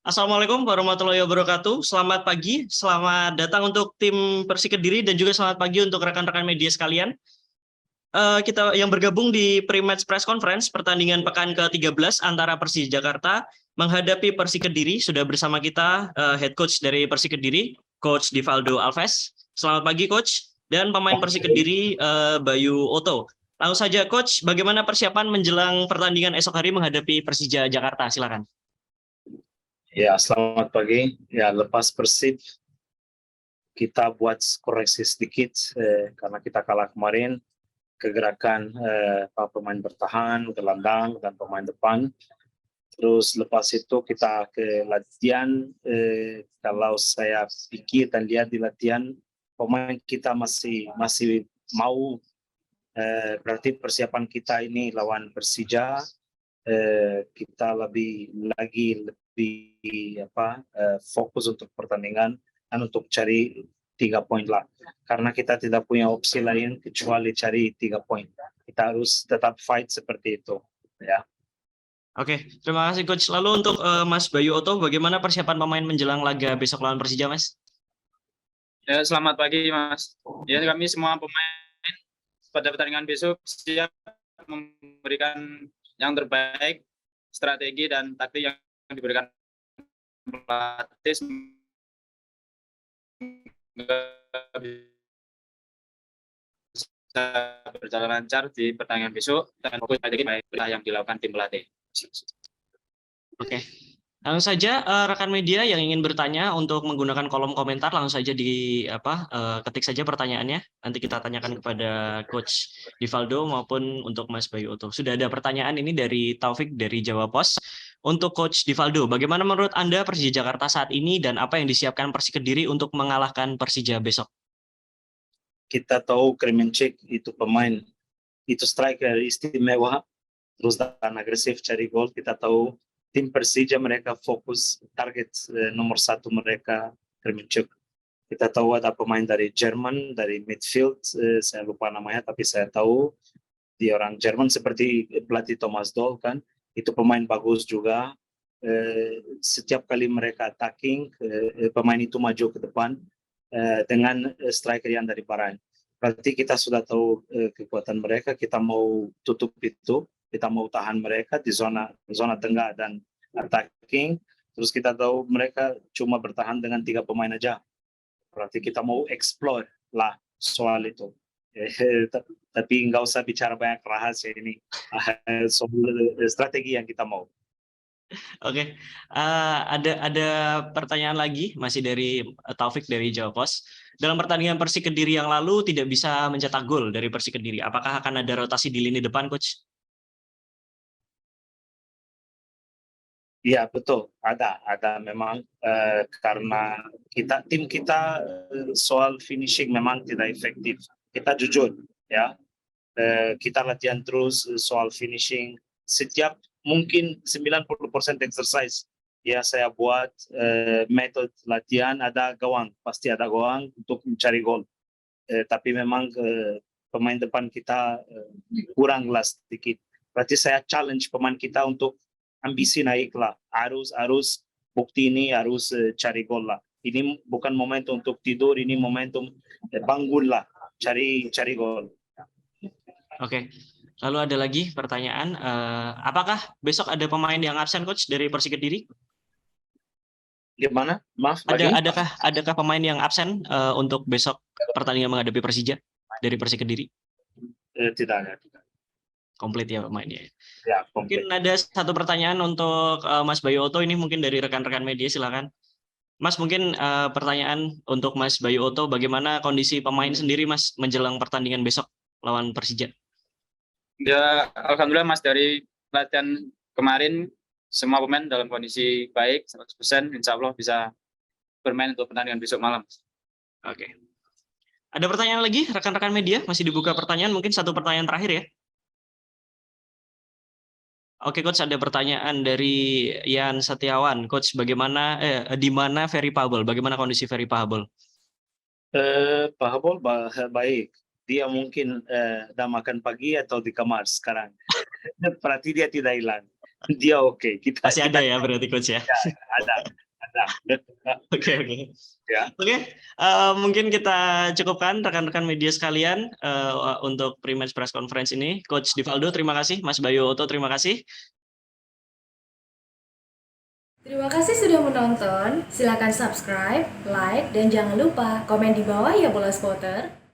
Assalamualaikum warahmatullahi wabarakatuh. Selamat pagi, selamat datang untuk tim Persik Kediri dan juga selamat pagi untuk rekan-rekan media sekalian. Kita yang bergabung di pre-match press conference pertandingan pekan ke-13 antara Persija Jakarta menghadapi Persik Kediri. Sudah bersama kita head coach dari Persik Kediri, Coach Divaldo Alves. Selamat pagi Coach, dan pemain Persik Kediri Bayu Oto. Langsung saja Coach, bagaimana persiapan menjelang pertandingan esok hari menghadapi Persija Jakarta? Silakan. Ya, selamat pagi. Ya, lepas Persib kita buat koreksi sedikit karena kita kalah kemarin. Kegerakan pemain bertahan, gelandang dan pemain depan. Terus lepas itu kita ke latihan. Kalau saya pikir dan lihat di latihan, pemain kita masih mau. Berarti persiapan kita ini lawan Persija. Kita lebih fokus untuk pertandingan dan untuk cari 3 poin lah, karena kita tidak punya opsi lain kecuali cari 3 poin. Kita harus tetap fight seperti itu ya. Oke, terima kasih Coach. Lalu untuk Mas Bayu Oto, bagaimana persiapan pemain menjelang laga besok lawan Persija, Mas? Ya, selamat pagi Mas. Ya, kami semua pemain pada pertandingan besok siap memberikan yang terbaik, strategi dan taktik yang diberikan pelatih bisa berjalan lancar di pertandingan besok dan fokus strategi baik yang dilakukan tim pelatih. Oke. Langsung saja rekan media yang ingin bertanya untuk menggunakan kolom komentar langsung saja ketik saja pertanyaannya. Nanti kita tanyakan kepada Coach Divaldo maupun untuk Mas Bayu Oto. Sudah ada pertanyaan ini dari Taufik dari Jawa Pos. Untuk Coach Divaldo, bagaimana menurut Anda Persija Jakarta saat ini dan apa yang disiapkan Persik Kediri untuk mengalahkan Persija besok? Kita tahu Kremencik itu pemain, itu striker istimewa, terus dan agresif cari gol. Kita tahu tim Persija mereka fokus target nomor 1 mereka Kremencik. Kita tahu ada pemain dari Jerman, dari midfield, saya lupa namanya, tapi saya tahu dia orang Jerman seperti pelatih Thomas Doll kan, itu pemain bagus juga. Setiap kali mereka attacking, pemain itu maju ke depan dengan striker yang dari barat. Berarti kita sudah tahu kekuatan mereka, kita mau tutup itu, kita mau tahan mereka di zona tengah dan attacking. Terus kita tahu mereka cuma bertahan dengan 3 pemain aja. Berarti kita mau explore lah soal itu. Tapi nggak usah bicara banyak rahasia ini. Soal strategi yang kita mau. Oke, ada pertanyaan lagi masih dari Taufik dari Jawa Pos. Dalam pertandingan Persik Kediri yang lalu tidak bisa mencetak gol dari Persik Kediri. Apakah akan ada rotasi di lini depan, Coach? Iya betul, ada memang karena tim kita soal finishing memang tidak efektif. Kita jujur ya, kita latihan terus soal finishing. Setiap mungkin 90% exercise ya saya buat metode latihan ada gawang, pasti ada gawang untuk mencari gol. Tapi memang pemain depan kita kurang lah sedikit. Berarti saya challenge pemain kita untuk ambisi naik lah, harus bukti ini, harus cari gol lah. Ini bukan momentum untuk tidur, ini momentum bangun lah, cari gol. Oke, lalu ada lagi pertanyaan, apakah besok ada pemain yang absen Coach dari Persik Kediri? Gimana? Maaf. Adakah pemain yang absen untuk besok pertandingan menghadapi Persija dari Persik Kediri? Tidak ada. Komplit ya pemainnya. Ya, komplit. Mungkin ada satu pertanyaan untuk Mas Bayu Oto, ini mungkin dari rekan-rekan media, silakan. Mas, mungkin pertanyaan untuk Mas Bayu Oto, bagaimana kondisi pemain sendiri Mas menjelang pertandingan besok lawan Persija? Ya, alhamdulillah Mas, dari latihan kemarin semua pemain dalam kondisi baik 100%, insya Allah bisa bermain untuk pertandingan besok malam. Oke. Ada pertanyaan lagi rekan-rekan media? Masih dibuka pertanyaan, mungkin satu pertanyaan terakhir ya. Oke Coach, ada pertanyaan dari Yan Setiawan. Coach, bagaimana di mana Ferry Pahabol? Bagaimana kondisi Ferry Pahabol? Pahabol baik. Dia mungkin udah makan pagi atau di kamar sekarang. Berarti dia tidak hilang. Dia oke. Masih ada ya berarti Coach ya? Ya, ada. Oke, oke. Ya. Oke, mungkin kita cukupkan rekan-rekan media sekalian untuk pre-match press conference ini. Coach Divaldo, terima kasih. Mas Bayu Oto, terima kasih. Terima kasih sudah menonton. Silakan subscribe, like, dan jangan lupa komen di bawah ya bola spotter.